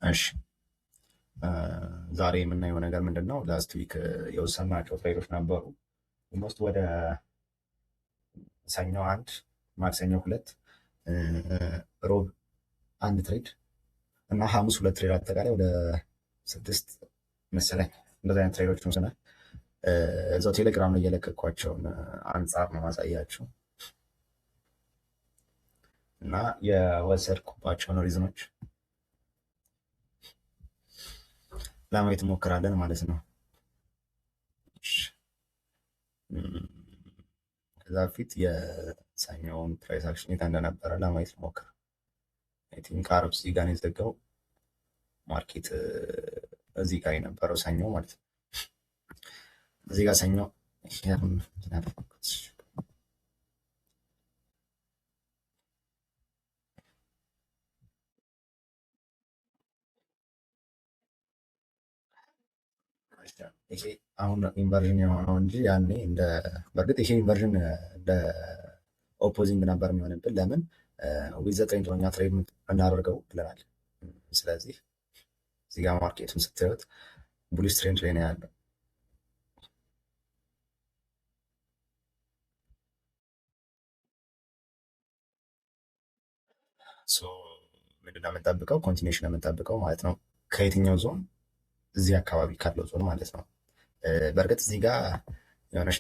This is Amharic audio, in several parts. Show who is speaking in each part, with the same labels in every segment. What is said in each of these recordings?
Speaker 1: እሺ ዛሬ የምናየው ነገር ምንድን ነው? ላስት ዊክ የወሰናቸው ትሬዶች ነበሩ። ኦልሞስት ወደ ሰኞ አንድ፣ ማክሰኞ ሁለት፣ ሮብ አንድ ትሬድ እና ሐሙስ ሁለት ትሬድ አጠቃላይ ወደ 6 መሰለኝ እንደዚህ አይነት ትሬዶች ወስነናል። እዛው ቴሌግራም ላይ የለቀኳቸውን አንጻር ነው ማሳያቸው እና የወሰድኩባቸውን ሪዝኖች ለማየት እንሞክራለን ማለት ነው። ከዛ በፊት የሰኞውን ፕራይስ አክሽን የት እንደነበረ ለማየት እንሞክር። አይ ቲንክ አርብ እዚህ ጋር ነው የዘጋው ማርኬት እዚህ ጋር የነበረው ሰኞ ማለት ነው። እዚህ ጋር ሰኞ ይሄ አሁን ኢንቨርዥን የሆነው እንጂ ያኔ እንደ በእርግጥ ይሄ ኢንቨርዥን እንደ ኦፖዚንግ ነበር የሚሆንብን። ለምን ዊዝ ዘ ትሬንድ ነው እኛ ትሬድ እናደርገው ብለናል። ስለዚህ እዚህ ጋር ማርኬቱን ስታዩት ቡሊሽ ትሬንድ ላይ ነው ያለው። ምንድነው የምንጠብቀው? ኮንቲኒዌሽን የምንጠብቀው ማለት ነው። ከየትኛው ዞን? እዚህ አካባቢ ካለው ዞን ማለት ነው። በእርግጥ እዚህ ጋር የሆነች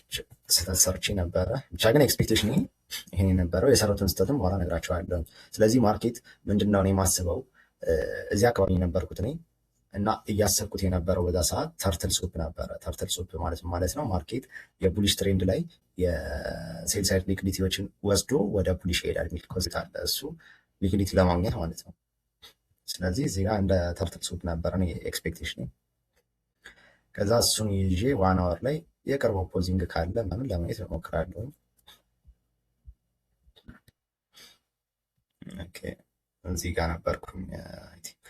Speaker 1: ስህተት ሰርቼ ነበረ። ብቻ ግን ኤክስፔክቴሽን ይሄን የነበረው የሰሩትን ስህተትም በኋላ ነግራቸዋለሁ። ስለዚህ ማርኬት ምንድነው እኔ የማስበው እዚህ አካባቢ የነበርኩት እኔ እና እያሰብኩት የነበረው በዛ ሰዓት ተርትል ሱፕ ነበረ። ተርትል ሱፕ ማለት ነው ማርኬት የቡሊሽ ትሬንድ ላይ የሴል ሳይድ ሊክዊዲቲዎችን ወስዶ ወደ ቡሊሽ ይሄዳል የሚል ኮንሴፕት አለ። እሱ ሊክዊዲቲ ለማግኘት ማለት ነው። ስለዚህ እዚህ ጋር እንደ ተርትል ሱፕ ነበረ ኤክስፔክቴሽን። ከዛ እሱን ይዤ ዋን አወር ላይ የቅርብ ኦፖዚንግ ካለ ምናምን ለማየት እሞክራለሁ። ኦኬ እዚህ ጋር ነበርኩኝ። አይ ቲንክ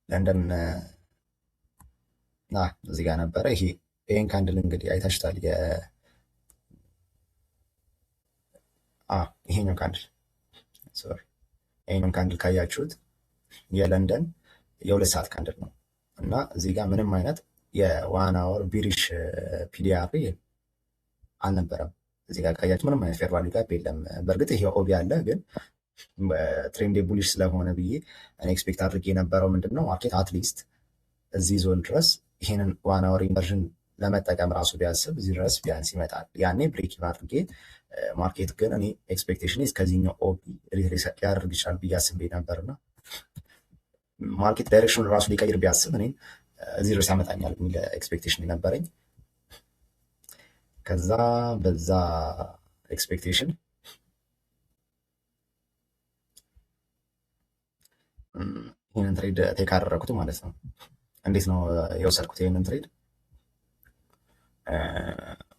Speaker 1: ለንደን እዚህ ጋር ነበረ። ይሄን ካንድል እንግዲህ አይታችሁታል። ይሄኛው ካንድል ሶሪ፣ ይሄኛው ካንድል ካያችሁት የለንደን የ2 ሰዓት ካንድል ነው እና እዚህ ጋር ምንም አይነት የዋን አወር ቢሪሽ ፒዲአር አልነበረም። እዚህ ጋር ካያችሁ ምንም አይነት ፌር ቫልዩ ጋፕ የለም። በእርግጥ ይሄ ኦቢ አለ፣ ግን ትሬንድ ቡሊሽ ስለሆነ ብዬ እኔ ኤክስፔክት አድርጌ የነበረው ምንድን ነው ማርኬት አትሊስት እዚህ ዞን ድረስ ይሄንን ዋን አወር ኢንቨርዥን ለመጠቀም ራሱ ቢያስብ እዚህ ድረስ ቢያንስ ይመጣል። ያኔ ብሬክ አድርጌ ማርኬት ግን እኔ ኤክስፔክቴሽን እስከዚህኛው ኦቢ ሊያደርግ ይችላል ብዬ አስቤ ነበርና ማርኬት ዳይሬክሽን ራሱ ሊቀይር ቢያስብ እኔ እዚህ ድረስ ያመጣኛል የሚል ኤክስፔክቴሽን የነበረኝ። ከዛ በዛ ኤክስፔክቴሽን ይህንን ትሬድ ቴክ አደረኩት ማለት ነው። እንዴት ነው የወሰድኩት ይህንን ትሬድ?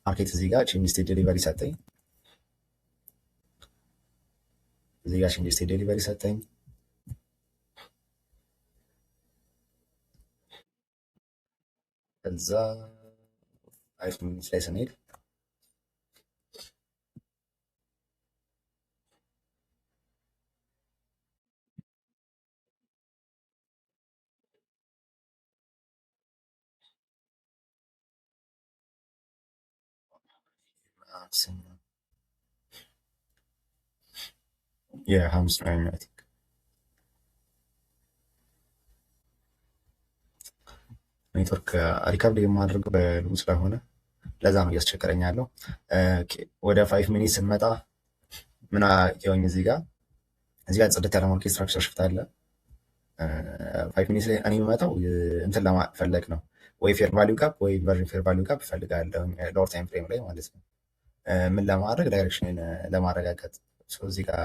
Speaker 1: ማርኬት እዚህ ጋር ቼንጅ ስቴት ዴሊቨሪ ሰጠኝ። እዚህ ጋር ቼንጅ ስቴት ዴሊቨሪ ሰጠኝ። ከዛ 5 ሚኒትስ ላይ ስንሄድ የሐሙስ ነው አይ ቲንክ ኔትወርክ ሪከርድ የማደርገው በሉም ስለሆነ ለዛ ነው እያስቸገረኝ ያለው። ወደ 5 ሚኒት ስንመጣ ምን አየሁኝ? እዚህ ጋር ጽድት ያለ ማርኬት ስትራክቸር ሽፍት አለ። 5 ሚኒት ላይ እኔ የምመጣው እንትን ለማፈለግ ነው፣ ወይ ፌር ቫልዩ ጋፕ ወይ ኢንቨርዥን ፌር ቫልዩ ጋፕ እፈልጋለሁ ሎወር ታይም ፍሬም ላይ ማለት ነው። ምን ለማድረግ ዳይሬክሽን ለማረጋገጥ። እዚህ ጋር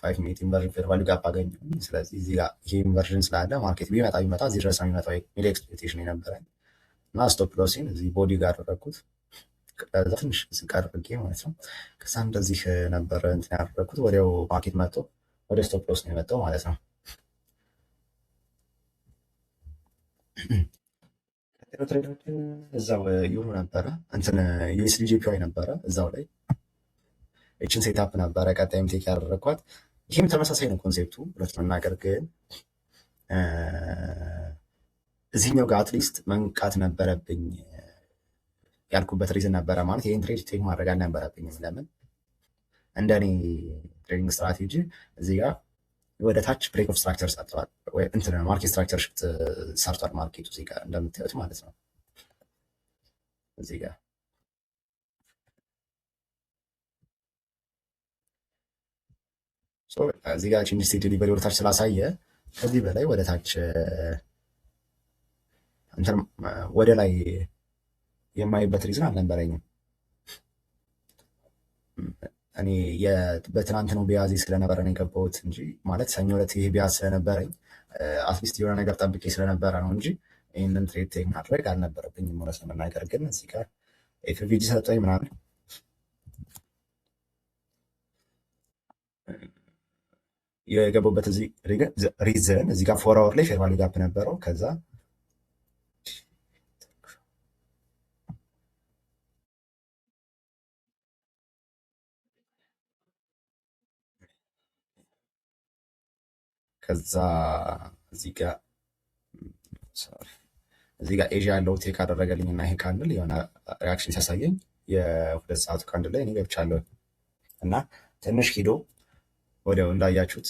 Speaker 1: 5 ሚኒት ኢንቨርዥን ፌር ቫልዩ ጋፕ አገኘ። ስለዚህ እዚህ ጋር ይሄ ኢንቨርዥን ስላለ ማርኬት ቢመጣ እዚህ ድረስ ነው የሚመጣው የሚል ኤክስፔክቴሽን የነበረኝ እና ስቶፕ ሎሲን እዚህ ቦዲ ጋር አደረግኩት። ከዛ ትንሽ ዝቅ አድርጌ ማለት ነው። ከዛ እንደዚህ ነበረ እንትን ያደረግኩት። ወዲያው ማርኬት መጥቶ ወደ ስቶፕ ሎስ ነው የመጣው ማለት ነው። ትሬዶችን እዛው ዩሮ ነበረ እንትን ዩኤስዲ ጂፒዋይ ነበረ እዛው ላይ እችን ሴታፕ ነበረ ቀጣይም ቴክ ያደረግኳት። ይህም ተመሳሳይ ነው ኮንሴፕቱ ሁለት መናገር ግን እዚህኛው ጋር አትሊስት መንቃት ነበረብኝ ያልኩበት ሪዝን ነበረ። ማለት ይህን ትሬድ ቴክ ማድረግ አልነበረብኝም። ለምን እንደ እኔ ትሬዲንግ ስትራቴጂ እዚህ ጋር ወደ ታች ብሬክ ኦፍ ስትራክቸር ሰርተዋል፣ እንትን ማርኬት ስትራክቸር ሽፍት ሰርቷል ማርኬቱ እዚህ ጋር እንደምታዩት ማለት ነው። እዚህ ጋር እዚህ ጋር ቺን ስቴት ዲሊቨሪ ወደ ታች ስላሳየ ከዚህ በላይ ወደ ታች እንትን ወደ ላይ የማይበት ሪዝን አልነበረኝም። እኔ በትናንት ነው ቢያዝ ስለነበረ ነው የገባሁት እንጂ ማለት ሰኞ ዕለት ይሄ ቢያዝ ስለነበረኝ አትሊስት የሆነ ነገር ጠብቄ ስለነበረ ነው እንጂ ይህንን ትሬድ ቴክ ማድረግ አልነበረብኝም እውነት ለመናገር። ግን እዚህ ጋር ኤፍቪጂ ሰጠኝ ምናምን የገባሁበት እዚህ ሪዝን እዚህ ጋር 4 አወር ላይ ፌር ቫልዩ ጋፕ ነበረው። ከዛ እዚህ ጋር ኤዥያ ያለው ቴክ አደረገልኝ እና ይሄ ካንድል የሆነ ሪያክሽን ሲያሳየኝ የሁለት ሰዓቱ ካንድል ላይ እኔ ገብቻለሁ እና ትንሽ ሂዶ ወዲያው እንዳያችሁት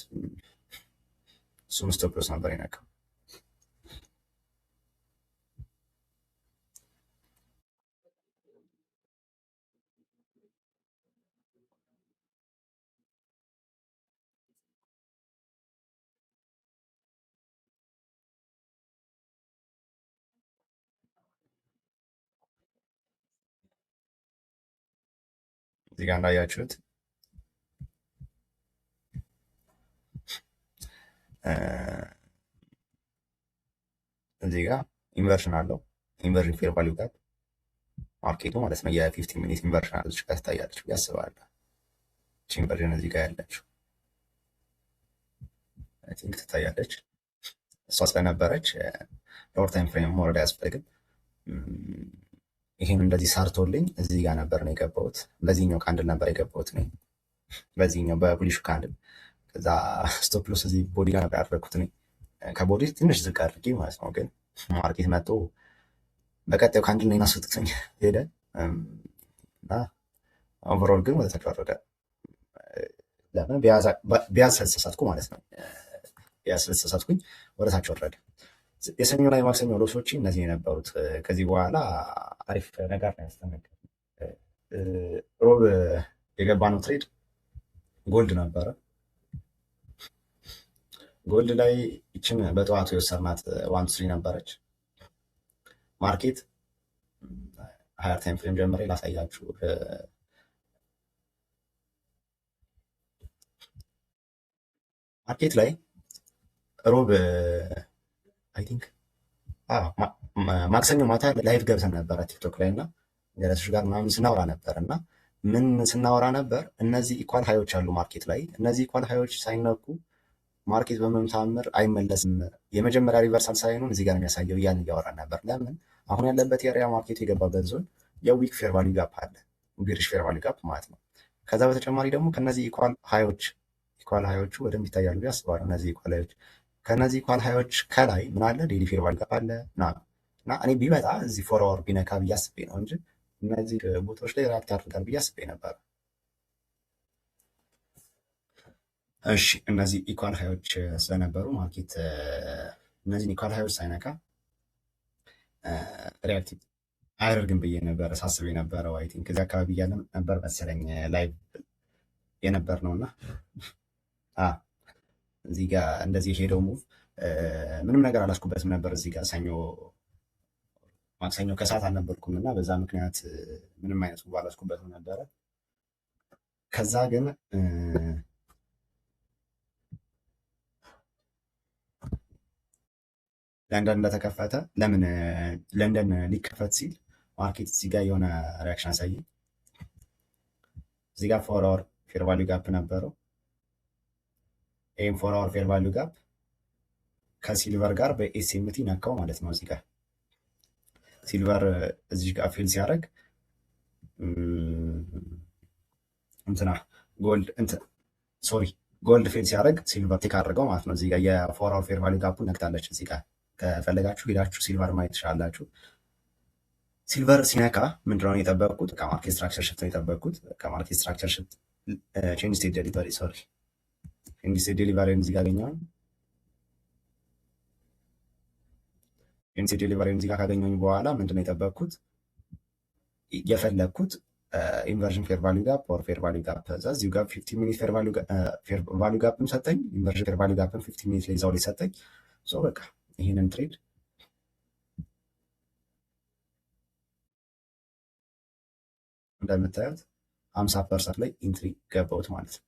Speaker 1: እሱም ስቶፕ ሎስ ነበር የነካው። እዚህ ጋር እንዳያችሁት እዚህ ጋር ኢንቨርሽን አለው። ኢንቨርሽን ፌር ቫልዩ ጋፕ ማርኬቱ ማለት ነው። የ15 ሚኒት ኢንቨርሽን አለች ጋር ትታያለች ብዬ አስባለሁ። እቺ ኢንቨርሽን እዚህ ጋር ያለችው አይ ቲንክ ትታያለች። እሷ ስለነበረች ሎወር ታይም ፍሬም መውረድ አያስፈልግም። ይህን እንደዚህ ሰርቶልኝ እዚህ ጋር ነበር ነው የገባሁት። በዚህኛው ካንድል ነበር የገባሁት ነው በዚህኛው በቡሊሹ ካንድል። ከዛ ስቶፕ ሎስ እዚህ ቦዲ ጋር ነበር ያደረኩት ነው ከቦዲ ትንሽ ዝቅ አድርጌ ማለት ነው። ግን ማርኬት መጥቶ በቀጣዩ ካንድል ነው አስወጥቶኝ ሄደ እና ኦቨርኦል ግን ወደ ታች ወረደ። ለምን ቢያዝ ስለተሳሳትኩ ማለት ነው። ቢያዝ ስለተሳሳትኩኝ ወደ ታች ወረደ። የሰኞ ላይ ማክሰኞ ሎሶች እነዚህ የነበሩት። ከዚህ በኋላ አሪፍ ነገር ነው ያስተናገድ። ሮብ የገባነው ትሬድ ጎልድ ነበረ። ጎልድ ላይ ይችን በጠዋቱ የወሰድናት 1-3 ነበረች። ማርኬት ሀየር ታይም ፍሬም ጀምሬ ላሳያችሁ። ማርኬት ላይ ሮብ አይ ቲንክ ማክሰኞ ማታ ላይቭ ገብተን ነበረ ቲክቶክ ላይ እና ገለቶች ጋር ምናምን ስናወራ ነበር እና ምን ስናወራ ነበር? እነዚህ ኢኳል ሀዮች አሉ ማርኬት ላይ። እነዚህ ኢኳል ሀዮች ሳይነኩ ማርኬት በምንም ተአምር አይመለስም። የመጀመሪያ ሪቨርሳል ሳይኑን እዚህ ጋር የሚያሳየው እያልን እያወራን ነበር። ለምን አሁን ያለበት ኤሪያ ማርኬቱ የገባበት ዞን የዊክ ፌር ቫልዩ ጋፕ አለ፣ ቢሪሽ ፌር ቫልዩ ጋፕ ማለት ነው። ከዛ በተጨማሪ ደግሞ ከነዚህ ኢኳል ሀዮቹ በደንብ ይታያሉ ያስባሉ። እነዚህ ኢኳል ሀዮች ከነዚህ ኢኳል ሀዮች ከላይ ምን አለ? ዴይሊ ፌር ቫልዩ ጋፕ አለ እና እኔ ቢመጣ እዚህ ፎር አወር ቢነካ ብዬ አስቤ ነው እንጂ እነዚህ ቦታዎች ላይ ሪያክት ያደርጋል ብዬ አስቤ ነበር። እሺ እነዚህ ኢኳል ሀዮች ስለነበሩ ማርኬት እነዚህን ኢኳል ሀዮች ሳይነካ ሪያክት አያደርግም ብዬ ነበረ ሳስብ የነበረው። አይ ቲንክ እዚህ አካባቢ እያለ ነበር መሰለኝ ላይቭ የነበር ነው እና እዚህ ጋር እንደዚህ ሄደው ሙቭ ምንም ነገር አላስኩበትም ነበር። እዚህ ጋር ማክሰኞ ከሰዓት አልነበርኩም እና በዛ ምክንያት ምንም አይነት ሙቭ አላስኩበትም ነበረ። ከዛ ግን ለንደን እንደተከፈተ ለምን ለንደን ሊከፈት ሲል ማርኬት እዚህ ጋር የሆነ ሪያክሽን አሳየ። እዚህ ጋር 4 አወር ፌር ቫልዩ ጋፕ ነበረው። ይህም 4 አወር ፌር ቫልዩ ጋፕ ከሲልቨር ጋር በኤስኤምቲ ነካው ማለት ነው። እዚህ ጋር ሲልቨር እዚህ ጋር ፊል ሲያደርግ እንትና ጎልድ ሶሪ ጎልድ ፌል ሲያደርግ ሲልቨር ቲክ አድርገው ማለት ነው። እዚህ ጋር የፎር አወር ፌር ቫሊዩ ጋፑን ነክታለች። እዚህ ጋር ከፈለጋችሁ ሄዳችሁ ሲልቨር ማየት ትችላላችሁ። ሲልቨር ሲነካ ምንድነው የጠበቅኩት? ከማርኬት ስትራክቸር ሽፍት ነው የጠበቅኩት። ከማርኬት ስትራክቸር ሽፍት ቼንጅ ስቴት ዴሊቨሪ ሶሪ ቼንጅ ስቴት ዴሊቨሪ እዚህ ጋር አገኘሁኝ። ቼንጅ ስቴት ዴሊቨሪ እዚህ ጋር ካገኘሁኝ በኋላ ምንድነው የጠበቅኩት? የፈለግኩት ኢንቨርዥን ፌር ቫሊዩ ጋፕ ኦር ፌር ቫሊዩ ጋፕ ከዛ እዚሁ ጋር 50 ሚኒት ፌር ቫሊዩ ጋፕም ሰጠኝ። ኢንቨርዥን ፌር ቫሊዩ ጋፕም 50 ሚኒት ላይ እዛው ላይ ሰጠኝ። ሶ በቃ ይህንን ትሬድ እንደምታዩት 50% ላይ ኢንትሪ ገባሁት ማለት ነው።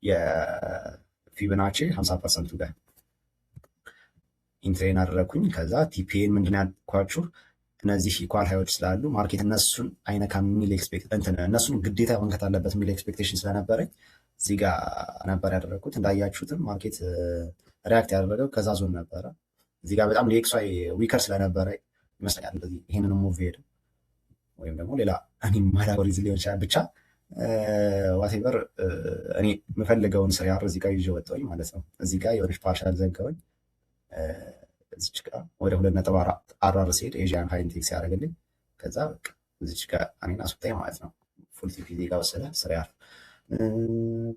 Speaker 1: የፊቦናቺ 50%ቱ ጋር ኢንትሬን አደረግኩኝ። ከዛ ቲፒኤን ምንድን ያልኳችሁ እነዚህ ኢኳል ሃዮች ስላሉ ማርኬት እነሱን አይነካም የሚል እነሱን ግዴታ መንከት አለበት የሚል ኤክስፔክቴሽን ስለነበረኝ እዚህ ጋር ነበር ያደረግኩት። እንዳያችሁትም ማርኬት ሪያክት ያደረገው ከዛ ዞን ነበረ። እዚህ ጋር በጣም ሊኤክስዋይ ዊከር ስለነበረ ይመስለኛል እንደዚህ ይህንን ሙቭ ሄደው ወይም ደግሞ ሌላ እኔ ማላጎሪዝ ሊሆን ይችላል። ብቻ ዋቴቨር እኔ የምፈልገውን ስሪያር እዚህ ጋር ይዤ ወጣሁኝ ማለት ነው። እዚህ ጋር የሆነች ፓርሻል ዘጋሁኝ። እዚች ጋር ወደ 2.4 ሲሄድ ኤዥያን ሃይ ኢንዴክስ ያደርግልኝ። ከዛ በቃ እዚች ጋር እኔን አስወጣኝ ማለት ነው። ፉል ቲፒ ዜጋ ወሰደ ስሪያር።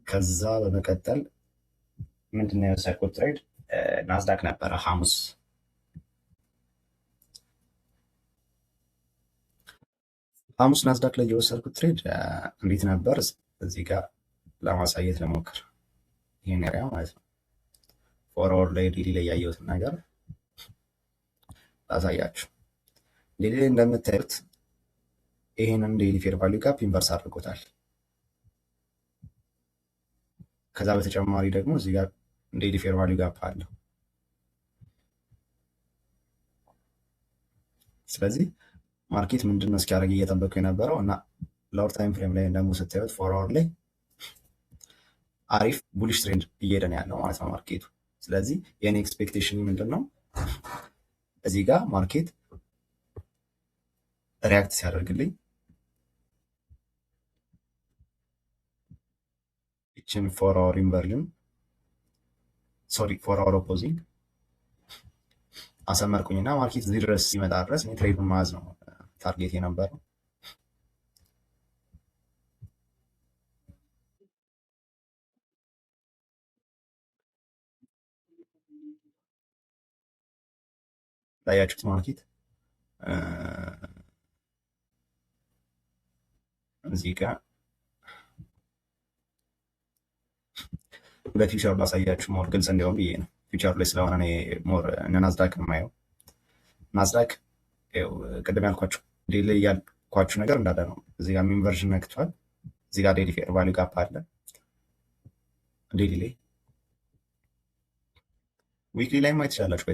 Speaker 1: ከዛ በመቀጠል ምንድነው የወሰድኩት ትሬድ ናስዳክ ነበረ ሐሙስ ናስዳክ ላይ የወሰድኩት ትሬድ እንዴት ነበር? እዚህ ጋር ለማሳየት ለሞክር ይህን ኤሪያ ማለት ነው። ፎርወርድ ላይ ዴሊ ላይ ያየሁትን ነገር ላሳያችሁ። ዴሊ ላይ እንደምታዩት ይህንን ዴሊ ፌር ቫሊዩ ጋፕ ኢንቨርስ አድርጎታል። ከዛ በተጨማሪ ደግሞ እዚህ ጋር ዴሊ ፌር ቫሊዩ ጋፕ አለው። ስለዚህ ማርኬት ምንድነው እስኪያደርግ እየጠበቁ የነበረው እና ሎወር ታይም ፍሬም ላይ ደግሞ ስታዩት ፎርወርድ ላይ አሪፍ ቡሊሽ ትሬንድ እየሄደ ነው ያለው ማለት ነው ማርኬቱ። ስለዚህ የኔ ኤክስፔክቴሽን ምንድን ነው? እዚህ ጋር ማርኬት ሪያክት ሲያደርግልኝ ይችን ፎር አወር ኢንቨርዥን ፎር አወር ኦፖዚንግ አሰመርኩኝና ማርኬት እዚህ ድረስ ሲመጣ ድረስ እኔ ትሬዱን መያዝ ነው ታርጌት የነበረው። ላያችሁት ማርኬት እዚህ ጋር በፊውቸር ላሳያችሁ ሞር ግልጽ እንዲሆን ብዬ ነው። ፊውቸር ላይ ስለሆነ እኔ ሞር ናዝዳክ የማየው ናዝዳክ ቅድም ያልኳችሁ ዴሊ ላይ ያልኳችሁ ነገር እንዳለ ነው። እዚህ ጋር ኢንቨርዥን ነክቷል። እዚህ ጋር ዴሊ ፌር ቫሊዩ ጋፕ አለ። ዴሊ ላይ ዊክሊ ላይ ማየት ትችላላችሁ።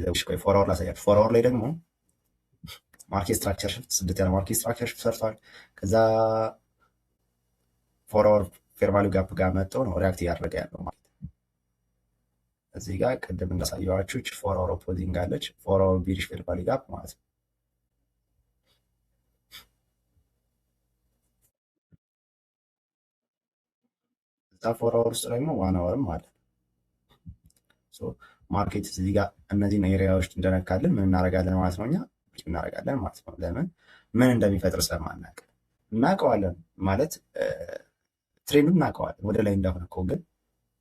Speaker 1: ፎር አወር ላሳያችሁ። ፎር አወር ላይ ደግሞ ማርኬት ስትራክቸር ሽፍት ስድት ያለ ማርኬት ስትራክቸር ሽፍት ሰርቷል። ከዛ ፎር አወር ፌር ቫሊዩ ጋፕ ጋር መጥተው ነው ሪያክት እያደረገ ያለው ማለት እዚህ ጋር ቅድም እንዳሳየዋችሁ ፎር አወር ኦፖዚንግ አለች። ፎር አወር ቢሪሽ ፌር ቫሊዩ ጋፕ ማለት ነው። እዛ ፎር አወር ውስጥ ደግሞ ዋን አወርም አለ። ማርኬት እዚህ ጋር እነዚህን ኤሪያዎች እንደነካለን ምን እናደርጋለን ማለት ነው? እኛ እናደርጋለን ማለት ነው። ለምን ምን እንደሚፈጥር ስለማናውቅ እናውቀዋለን ማለት ትሬንዱን እናውቀዋለን ወደ ላይ እንደሆነ እኮ ግን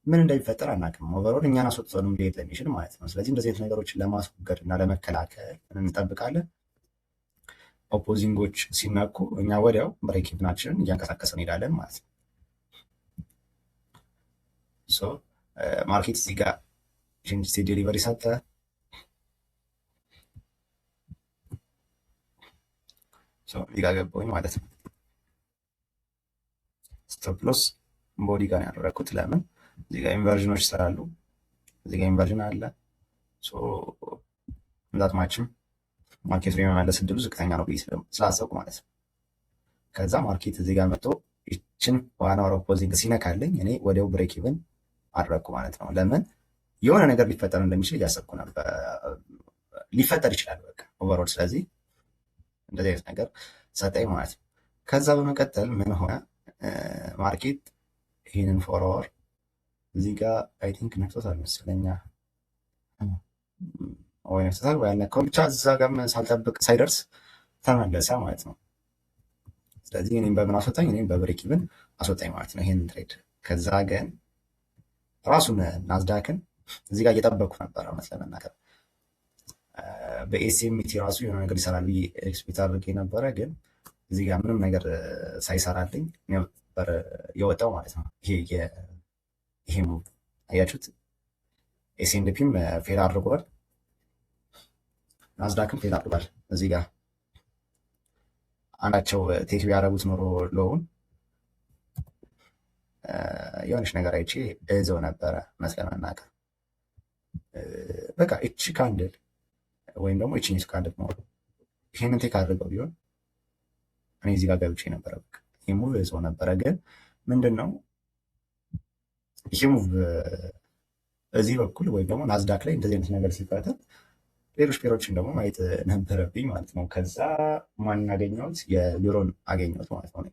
Speaker 1: ምን እንደሚፈጠር አናውቅም። ኦቨሮል እኛን አስወጥተንም ሊሄድ ለሚችል ማለት ነው። ስለዚህ እንደዚህ አይነት ነገሮችን ለማስወገድ እና ለመከላከል ምን እንጠብቃለን? ኦፖዚንጎች ሲነኩ እኛ ወዲያው ብሬክ ኢቭናችንን እያንቀሳቀስን እንሄዳለን ማለት ነው። ማርኬት እዚህ ጋር ቼንጅ ስቴት ዴሊቨሪ ሰጠ። እዚህ ጋር ገባሁኝ ማለት ነው። ስቶፕ ሎስ ቦዲ ጋር ያደረግኩት ለምን እዚህ ጋር ኢንቨርዥኖች ስላሉ እዚህ ጋር ኢንቨርዥን አለ። እንዳትማችም ማርኬት ላይ የመመለስ እድሉ ዝቅተኛ ነው ብዬ ስላሰብኩ ማለት ነው። ከዛ ማርኬት እዚህ ጋር መጥቶ ይችን ዋና ኦፖዚንግ ሲነካለኝ እኔ ወዲያው ብሬክ ኢቭን አደረግኩ ማለት ነው። ለምን የሆነ ነገር ሊፈጠር እንደሚችል እያሰብኩ ነበር። ሊፈጠር ይችላል በቃ ኦቨሮል። ስለዚህ እንደዚህ አይነት ነገር ሰጠኝ ማለት ነው። ከዛ በመቀጠል ምን ሆነ ማርኬት ይህንን ፎር አወር እዚህ ጋር አይ ቲንክ ነክቶታል መሰለኛ ወይ ነክቶታል ወይ አልነካውም። ብቻ እዛ ጋርም ሳልጠብቅ ሳይደርስ ተመለሰ ማለት ነው። ስለዚህ እኔም በምን አስወጣኝ? እኔም በብሬክ ኢቭን አስወጣኝ ማለት ነው ይሄንን ትሬድ። ከዛ ግን ራሱን ናዝዳክን እዚህ ጋር እየጠበቅኩ ነበረ እውነት ለመናገር በኤስኤምቲ ራሱ የሆነ ነገር ይሰራል ብዬ ኤክስፔክት አድርጌ ነበረ። ግን እዚህ ጋር ምንም ነገር ሳይሰራልኝ ነበር የወጣው ማለት ነው። ይሄ ሙቭ አያችሁት? ኤስኤንፒም ፌል አድርጓል፣ ናዝዳክም ፌል አድርጓል። እዚህ ጋር አንዳቸው ቴክ ቢያደርጉት ኖሮ ሎውን የሆነች ነገር አይቼ እዘው ነበረ እውነት ለመናገር በቃ እቺ ካንድል ወይም ደግሞ እቺ ካንድል ነው ይሄንን ቴክ አድርገው ቢሆን እኔ እዚህ ጋር ገብቼ ነበረ። በቃ ይሄ ሙቭ እዘው ነበረ። ግን ምንድን ነው ይሄ ሙቭ እዚህ በኩል ወይም ደግሞ ናዝዳክ ላይ እንደዚህ አይነት ነገር ሲፈጠር ሌሎች ፔሮችን ደግሞ ማየት ነበረብኝ ማለት ነው። ከዛ ማን አገኘሁት? የዩሮን አገኘሁት ማለት ነው።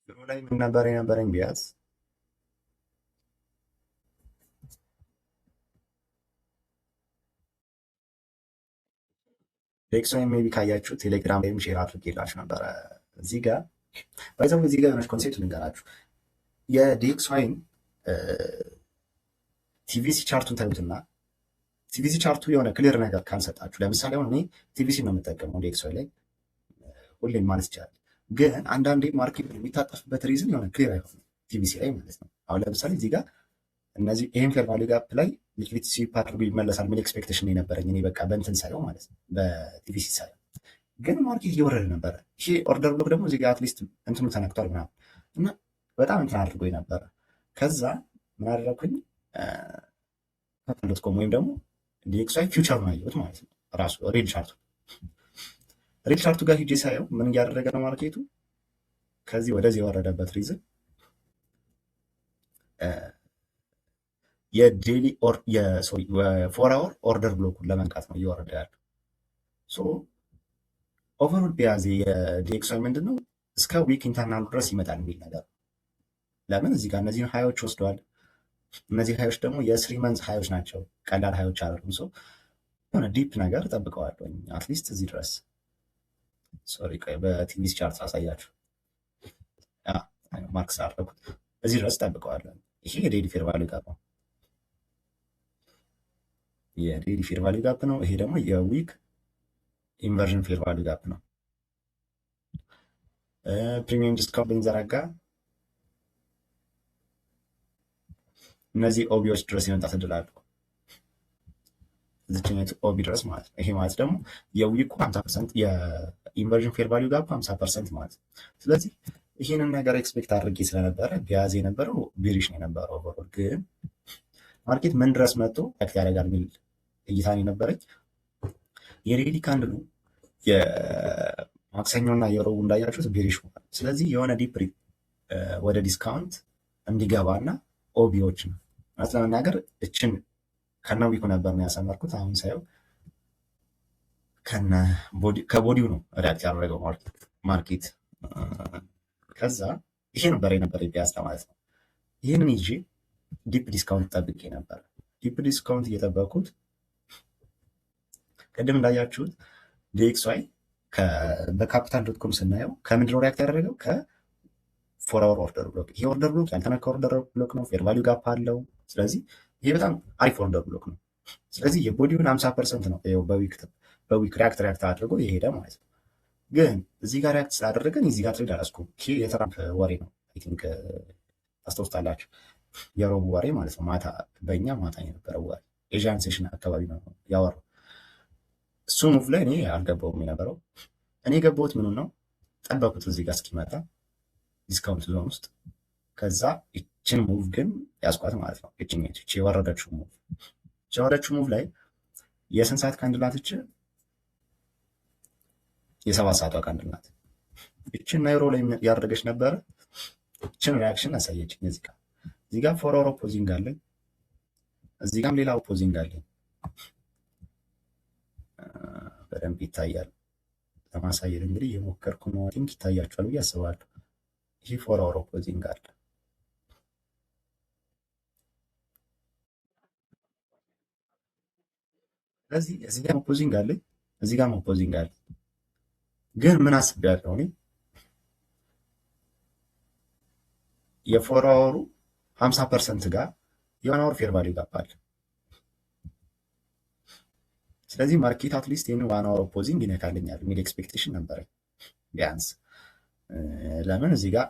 Speaker 1: ዩሮ ላይ ምን ነበር የነበረኝ ቢያዝ ዴክስ ወይም ሜቢ ካያችሁ ቴሌግራም ላይም ሼር አድርጌላችሁ ነበረ። እዚህ ጋር ባይዘው እዚህ ጋር የሆነች ኮንሴፕት ልንገራችሁ። የዴክስ ዋይን ቲቪሲ ቻርቱን ታዩትና ቲቪሲ ቻርቱ የሆነ ክሊር ነገር ካልሰጣችሁ፣ ለምሳሌ አሁን እኔ ቲቪሲ ነው የምጠቀመው ዴክስ ዋይ ላይ ሁሌም ማለት ይቻላል። ግን አንዳንዴ ማርኬት የሚታጠፍበት ሪዝን የሆነ ክሊር አይሆንም ቲቪሲ ላይ ማለት ነው። አሁን ለምሳሌ እዚህ ጋር እነዚህ ይህን ፌር ቫሊዩ ጋፕ ላይ ሊኩዊዲቲ ስዊፕ አድርጎ ይመለሳል ምን ኤክስፔክቴሽን የነበረኝ እኔ በቃ በእንትን ሳየው ማለት ነው በቲቪሲ ሳየው፣ ግን ማርኬት እየወረደ ነበረ። ይሄ ኦርደር ብሎክ ደግሞ እዚህ ጋር አትሊስት እንትኑ ተነክቷል ምናምን እና በጣም እንትን አድርጎ ነበረ። ከዛ ምን አደረኩኝ ዶት ኮም ወይም ደግሞ ዲኤክስዋይ ፊውቸር ነው ያየሁት ማለት ነው። ራሱ ሪል ቻርቱ ጋር ሂጄ ሳየው ምን እያደረገ ነው ማርኬቱ ከዚህ ወደዚህ የወረደበት ሪዝን የዴሊ የፎር አወር ኦርደር ብሎኩን ለመንቃት ነው እየወረደ ያለው። ኦቨሮል ቢያዜ የዲኤክስዋይ ምንድን ነው እስከ ዊክ ኢንተርናሉ ድረስ ይመጣል የሚል ነገር። ለምን እዚህ ጋር እነዚህን ሀዮች ወስደዋል። እነዚህ ሀዮች ደግሞ የስሪ መንዝ ሀዮች ናቸው፣ ቀላል ሀዮች አይደሉም። የሆነ ዲፕ ነገር ጠብቀዋለሁ አትሊስት እዚህ ድረስ። ሶሪ ቆይ በቲቪስ ቻርት አሳያችሁ። ማርክስ አደረኩት እዚህ ድረስ ጠብቀዋለሁ። ይሄ የዴሊ ፌር ቫሊዩ ጋፕ ነው። የዴሊ ፌር ቫሊዩ ጋፕ ነው። ይሄ ደግሞ የዊክ ኢንቨርዥን ፌር ቫሊዩ ጋፕ ነው። ፕሪሚየም ዲስካውንት ብንዘረጋ እነዚህ ኦቢዎች ድረስ የመምጣት እድል አለው። እዚችኛቱ ኦቢ ድረስ ማለት ነው። ይሄ ማለት ደግሞ የዊኩ 50% የኢንቨርዥን ፌር ቫሊዩ ጋፕ 50% ማለት ነው። ስለዚህ ይህንን ነገር ኤክስፔክት አድርጌ ስለነበረ ቢያዝ የነበረው ቢሪሽ ነው የነበረው። ኦቨሮል ግን ማርኬት ምን ድረስ መጥቶ አክት ያደርጋል የሚል እይታን የነበረኝ የዴሊ ካንድሉ የማክሰኞና የሮቡ እንዳያችሁት ቢሪሽ ሆኗል። ስለዚህ የሆነ ዲፕ ወደ ዲስካውንት እንዲገባና ኦቢዎች ነው ማለት ለመናገር እችን ከነ ዊኩ ነበር ነው ያሰመርኩት። አሁን ሳየው ከቦዲው ነው ሪያክት ያደረገው ማርኬት። ከዛ ይሄ ነበር የነበረ ቢያዝ ማለት ነው። ይህንን ይዤ ዲፕ ዲስካውንት ጠብቄ ነበር። ዲፕ ዲስካውንት እየጠበቁት ቅድም እንዳያችሁት ዲኤክስዋይ በካፒታል ዶት ኮም ስናየው ከምንድነው ሪያክት ያደረገው? ከፎር አወር ኦርደር ብሎክ። ይሄ ኦርደር ብሎክ ያልተነካ ኦርደር ብሎክ ነው። ፌር ቫሊዩ ጋፕ አለው። ስለዚህ ይሄ በጣም አሪፍ ኦርደር ብሎክ ነው። ስለዚህ የቦዲውን 50% ነው በዊክ ሪያክት አድርጎ የሄደ ማለት ነው። ግን እዚህ ጋር ሪያክት ስላደረገን እዚህ ጋር ትሬድ አላስኩም። ይሄ የትራምፕ ወሬ ነው። አይ ቲንክ ታስታውስታላችሁ። የሮቡ ወሬ ማለት ነው። ማታ በእኛ ማታ የነበረው ወሬ ኤዥያን ሴሽን አካባቢ ነው ያወራው። እሱ ሙቭ ላይ እኔ አልገባውም የነበረው። እኔ የገባሁት ምኑ ነው ጠበቁት እዚህ ጋር እስኪመጣ ዲስካውንት ዞን ውስጥ። ከዛ ይችን ሙቭ ግን ያስቋት ማለት ነው። ይችን የወረደችው ሙቭ ላይ የስንት ሰዓት ካንድል ናት? የ7 ሰዓቷ ካንድል ናት። ይችን ናይሮ ላይ ያደረገች ነበረ። ይችን ሪያክሽን አሳየችኝ። እዚህ ጋር ፎር አወር ኦፖዚንግ አለኝ፣ እዚህ ጋርም ሌላ ኦፖዚንግ አለኝ። በደንብ ይታያል። ለማሳየት እንግዲህ የሞከርኩ ነው። ቲንክ ይታያችኋል ብዬ አስባለሁ። ይህ ፎር አወር ኦፖዚንግ አለ። ስለዚህ እዚህ ጋር ኦፖዚንግ አለ፣ እዚህ ጋር ኦፖዚንግ አለ። ግን ምን አስቤያለሁ እኔ የፎር አወሩ 50% ጋር የዋን አወር ፌር ቫልዩ ጋፕ አለ። ስለዚህ ማርኬት አትሊስት ይህን ዋን አወር ኦፖዚንግ ይነካልኛል የሚል ኤክስፔክቴሽን ነበረኝ ቢያንስ። ለምን እዚህ ጋር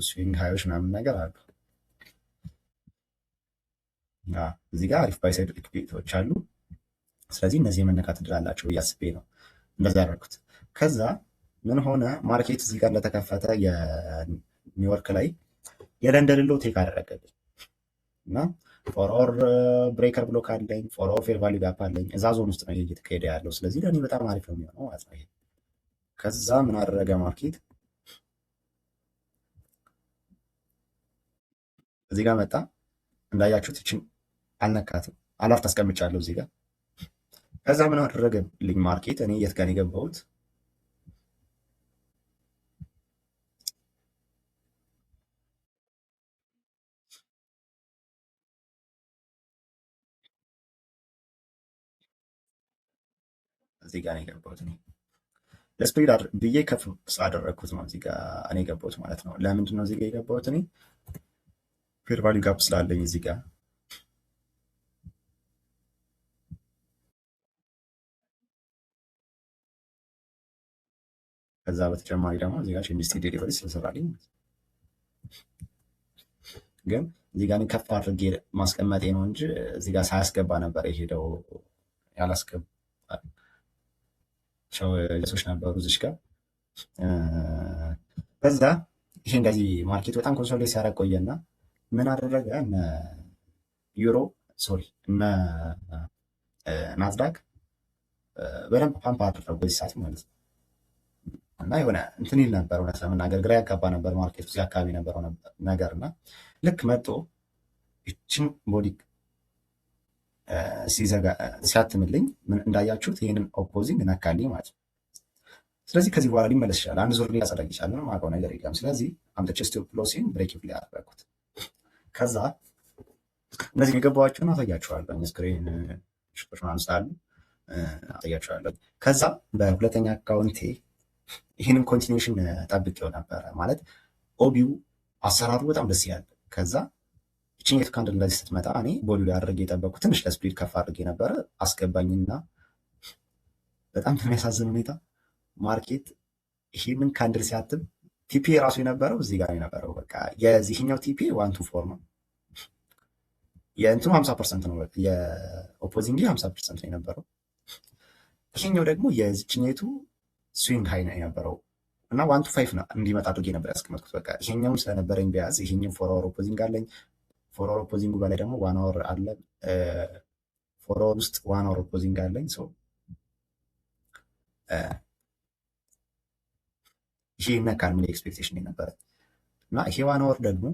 Speaker 1: ስዊንግ ሃዮች ምናምን ነገር አሉ። እዚህ ጋር አሪፍ ባይሳይድ ሊኩዊዲቲዎች አሉ። ስለዚህ እነዚህ የመነካት እድል አላቸው ብዬ አስቤ ነው እንደዛ ያደረኩት። ከዛ ምን ሆነ ማርኬት እዚህ ጋር እንደተከፈተ የኒውዮርክ ላይ የለንደን ሎ ቴክ አደረገልኝ እና ፎር አወር ብሬከር ብሎክ አለኝ፣ ፎር አወር ፌር ቫልዩ ጋፕ አለኝ። እዛ ዞን ውስጥ ነው እየተካሄደ ያለው። ስለዚህ ለእኔ በጣም አሪፍ ነው የሚሆነው ማለት ነው። ከዛ ምን አደረገ ማርኬት እዚህ ጋር መጣ። እንዳያችሁት ይችን አልነካትም፣ አላርት አስቀምጫለሁ እዚህ ጋር። ከዛ ምን አደረገልኝ ማርኬት እኔ የት ጋር የገባሁት እዚህ ጋር ነው የገባሁት እኔ ለስፕሪድ ብዬ ከፍ አደረግኩት ነው እዚህ ጋር እኔ የገባሁት ማለት ነው። ለምንድን ነው እዚህ ጋር የገባሁት እኔ ፌር ቫልዩ ጋፕ ስላለኝ እዚህ ጋር። ከዛ በተጨማሪ ደግሞ እዚህ ጋር ቼንጅ ስቴት ዴሊቨሪ ስለሰራልኝ ግን እዚህ ጋር ከፍ አድርጌ ማስቀመጤ ነው እንጂ እዚህ ጋር ሳያስገባ ነበር የሄደው። ያላስገባ ሰዎች ነበሩ እዚች ጋር። ከዛ ይሄ እንደዚህ ማርኬት በጣም ኮንሶሊዴት ሲያደርግ ቆየና ምን አደረገ እነ ዩሮ ሶሪ እነ ናዝዳክ በደንብ ፓምፕ አደረጉ በዚህ ሰዓት ማለት ነው። እና የሆነ እንትን ይል ነበር እውነት ለመናገር ግራ ያጋባ ነበር ማርኬቱ እዚህ አካባቢ ነበረው ነገር እና ልክ መጦ ይችን ቦዲ ሲያትምልኝ እንዳያችሁት ይህንን ኦፖዚንግ ነካልኝ ማለት ነው። ስለዚህ ከዚህ በኋላ ሊመለስ ይችላል። አንድ ዙር ሊያጸደቅ ይችላል። ምንም አውቀው ነገር የለም። ስለዚህ አምጥቼ ስቶፕ ሎሲን ብሬክ ኢቭን ላይ አደረኩት። ከዛ እነዚህ የገባኋቸውን አሳያችኋለሁ። ስክሪን ሽቶች ምናምን ስላሉ አሳያችኋለሁ። ከዛ በሁለተኛ አካውንቴ ይህንን ኮንቲኒዌሽን ጠብቄው ነበረ ማለት ኦቢው አሰራሩ በጣም ደስ ይላል። ከዛ ይችኛቱ ካንድል እንደዚህ ስትመጣ እኔ ቦዲ ላይ አድርጌ የጠበቅኩት ትንሽ ለስፕሪድ ከፍ አድርጌ ነበረ አስገባኝና በጣም በሚያሳዝን ሁኔታ ማርኬት ይህንን ካንድል ሲያትም ቲፒ የራሱ የነበረው እዚህ ጋር የነበረው በቃ የዚህኛው ቲፒ 124 ነው። የእንትኑ 50% ነው። የኦፖዚንግ 50% ነው የነበረው። ይሄኛው ደግሞ የዚችኛቱ ስዊንግ ሃይ ነው የነበረው እና 125 ነው እንዲመጣ አድርጌ ነበር ያስቀመጥኩት። በቃ ይሄኛውም ስለነበረኝ ቢያዝ ይሄኛው ፎር አወር ኦፖዚንግ አለኝ። ፎር አወር ኦፖዚንጉ በላይ ደግሞ ዋን አወር አለ። ፎር አወር ውስጥ ዋን አወር ኦፖዚንግ አለኝ። ይሄ ይነካል ምን ኤክስፔክቴሽን የነበረ እና ይሄ ዋን አወር ደግሞ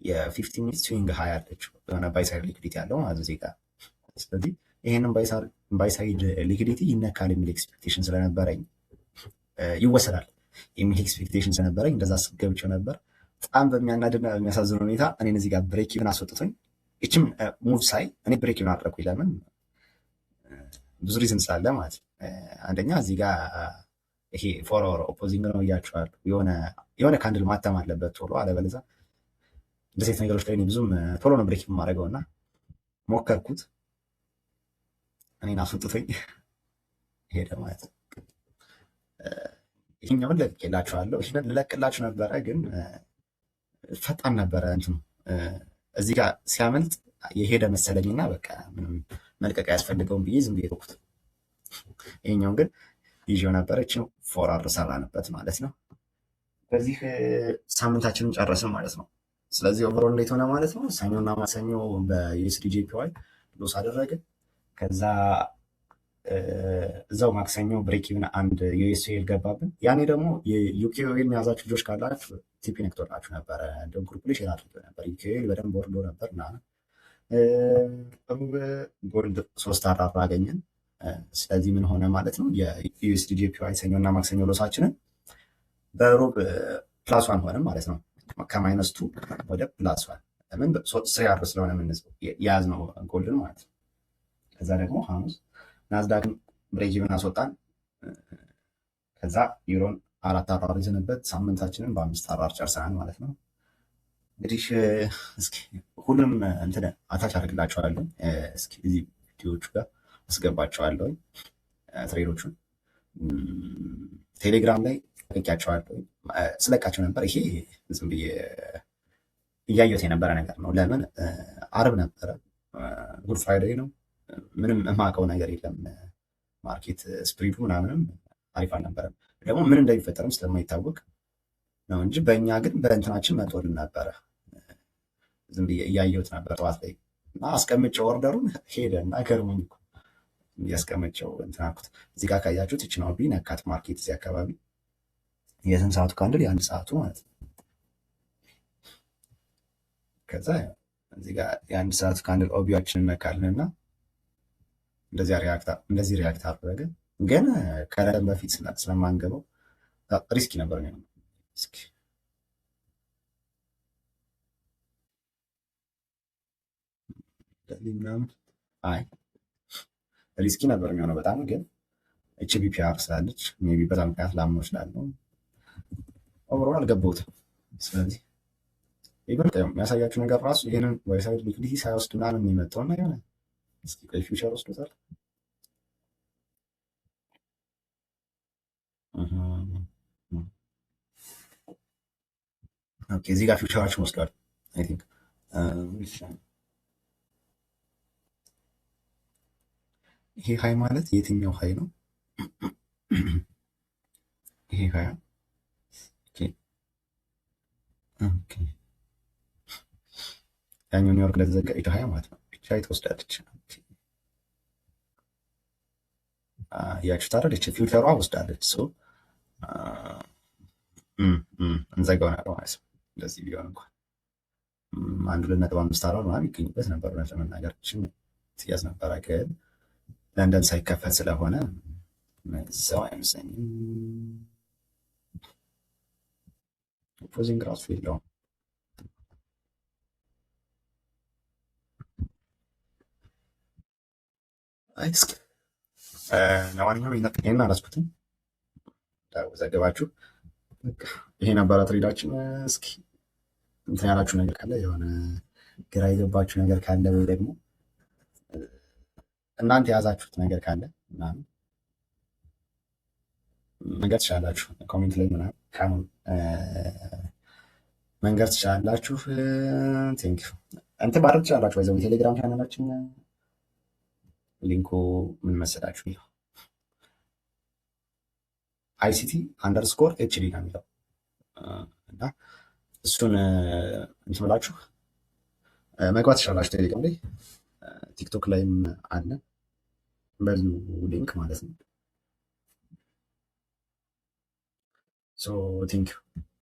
Speaker 1: የ15 ሚኒት ስዊንግ ሃይ አለች የሆነ ባይሳይድ ሊኩዲቲ ያለው ማለት እዚህ ጋር። ስለዚህ ይሄንን ባይሳይድ ሊኩዲቲ ይነካል የሚል ኤክስፔክቴሽን ስለነበረኝ ይወሰዳል የሚል ኤክስፔክቴሽን ስለነበረኝ እንደዛ ገብቼው ነበር። በጣም በሚያናድና በሚያሳዝን ሁኔታ እኔን እዚህ ጋር ብሬክ ኢቭን አስወጥቶኝ ይችም ሙቭ ሳይ እኔ ብሬክ ኢቭን አደረኩኝ። ለምን ብዙ ሪዝን ስላለ ማለት አንደኛ እዚህ ጋር ይሄ ፎር አወር ኦፖዚንግ ነው እያችኋለሁ። የሆነ ካንድል ማተም አለበት ቶሎ፣ አለበለዚያ እንደዚህ አይነት ነገሮች ላይ እኔ ብዙም ቶሎ ነው ብሬክ የማደርገው እና ሞከርኩት። እኔን አስወጥቶኝ ሄደ ማለት ነው። ይህኛውን ለቅቄላችኋለሁ። ይህንን ልለቅላችሁ ነበረ ግን ፈጣን ነበረ እንትኑ እዚህ ጋር ሲያመልጥ የሄደ መሰለኝና በቃ ምንም መልቀቅ አያስፈልገውም ብዬ ዝም ብዬ ተውኩት። ይሄኛውን ግን ይዤው ነበረ። እችን ፎር አወር ሰራንበት ማለት ነው። በዚህ ሳምንታችንን ጨረስን ማለት ነው። ስለዚህ ኦቨሮል እንዴት ሆነ ማለት ነው? ሰኞና ማክሰኞ በዩኤስዲ ጄፒዋይ ሎስ አደረግን። ከዛ እዛው ማክሰኞ ብሬክ ኢቭን አንድ ዩኤስኤል ገባብን። ያኔ ደግሞ የዩኬኤል የያዛችሁ ልጆች ካላችሁ ቲፒ ነክቶላችሁ ነበረ። እንደውም ግሩፕ ላይ ሼር አድርጌው ነበር። ዩኬኤል በደንብ ወርዶ ነበር እና ሩብ ጎልድ 3 አራራ አገኘን። ስለዚህ ምን ሆነ ማለት ነው የዩኤስዲ ጄፒዋይ ሰኞና ማክሰኞ ሎሳችንን በሮብ ፕላስ ዋን ሆነ ማለት ነው። ከማይነስ ቱ ወደ ፕላስ ዋን ለምን ስሪያር ስለሆነ የያዝነው ጎልድን ማለት ነው። ከዛ ደግሞ ሐሙስ ናዝዳክን ብሬጅብን አስወጣን። ከዛ ዩሮን 4 አራር ይዘንበት ሳምንታችንን በ5 አራር ጨርሰናል ማለት ነው። እንግዲህ እስኪ ሁሉንም እንትን አታች አድርግላቸዋለሁ። እስኪ እዚህ ቪዲዮዎቹ ጋር አስገባቸዋለሁ ትሬዶቹን ቴሌግራም ላይ ለቅቄያቸዋለሁ። ስለቃቸው ነበር። ይሄ ዝም ብዬ እያየሁት የነበረ ነገር ነው። ለምን አርብ ነበረ፣ ጉድ ፍራይዴይ ነው። ምንም የማውቀው ነገር የለም። ማርኬት ስፕሪዱ ምናምንም አሪፍ አልነበረም። ደግሞ ምን እንደሚፈጠርም ስለማይታወቅ ነው እንጂ በእኛ ግን በእንትናችን መጥቶልን ነበረ። ዝም ብዬ እያየሁት ነበር ጠዋት ላይ እና አስቀምጨው ኦርደሩን ሄደ እና ገርሞኝ እኮ እያስቀመጨው እንትን አልኩት። እዚህ ጋር ካያችሁት ይች ነው ነካት ማርኬት እዚህ አካባቢ የስንት ሰዓቱ ካንድል የአንድ ሰዓቱ ማለት ነው። ከዛ እዚህ ጋር የአንድ ሰዓቱ ካንድል ኦቢያችንን ነካልን እና እንደዚህ ሪያክት አደረገ። ግን ከረም በፊት ስለማንገባው ሪስኪ ነበር ነው ምናምን አይ ሪስኪ ነበር የሚሆነው በጣም ግን እች ቢፒአር ስላለች ሜይ ቢ በዛ ምክንያት ላምኖ እችላለሁ። ኦቨሮል አልገባሁትም። ስለዚህ ኢቨን የሚያሳያችሁ ነገር ራሱ ይህንን ዋይሳይድ ሊክሊቲ ሳይወስድ ምናምን የሚመጣው እና የሆነ እስኪ ቆይ ፊውቸር ወስዶታል። ኦኬ እዚህ ጋር ፊውቸራችን ወስዷል። አይ ቲንክ ይሄ ሀይ ማለት የትኛው ሀይ ነው? ይሄ ሀያ ያኛው ኒውዮርክ ለተዘጋ ኢቶ ሀያ ማለት ነው። ብቻ ትወስዳለች። ያችሁ ታረድ እቺ ፊውቸሯ ወስዳለች። ሶ እንዘጋው ነበር ማለት ነው። እንደዚህ ቢሆን እንኳን 1.5 ምናምን ይገኝበት ነበር። እውነት ለመናገር እቺም ትያዝ ነበረ ግን ለንደን ሳይከፈት ስለሆነ ሰው አይመስለኝም። ኦፖዚንግ ራሱ የለውም። እስኪ ለማንኛውም ይህን አላስኩትም ዘገባችሁ። ይሄ ነበረ ትሬዳችን። እስኪ እንትን ያላችሁ ነገር ካለ የሆነ ግራ የገባችሁ ነገር ካለ ወይ ደግሞ እናንተ የያዛችሁት ነገር ካለ ምናምን መንገር ትችላላችሁ። ኮሜንት ላይ ምናምን መንገር ትችላላችሁ። ቴንክ እንትን ማድረግ ትችላላችሁ። ወይዘ ቴሌግራም ቻናላችን ሊንኩ ምን መሰላችሁ? ይኸው ICT _ HD ነው የሚለው እና እሱን እንትን ብላችሁ መግባት ትችላላችሁ። ቴሌግራም ላይ ቲክቶክ ላይም አለ በዚሁ ሊንክ ማለት ነው። ሶ ቲንክ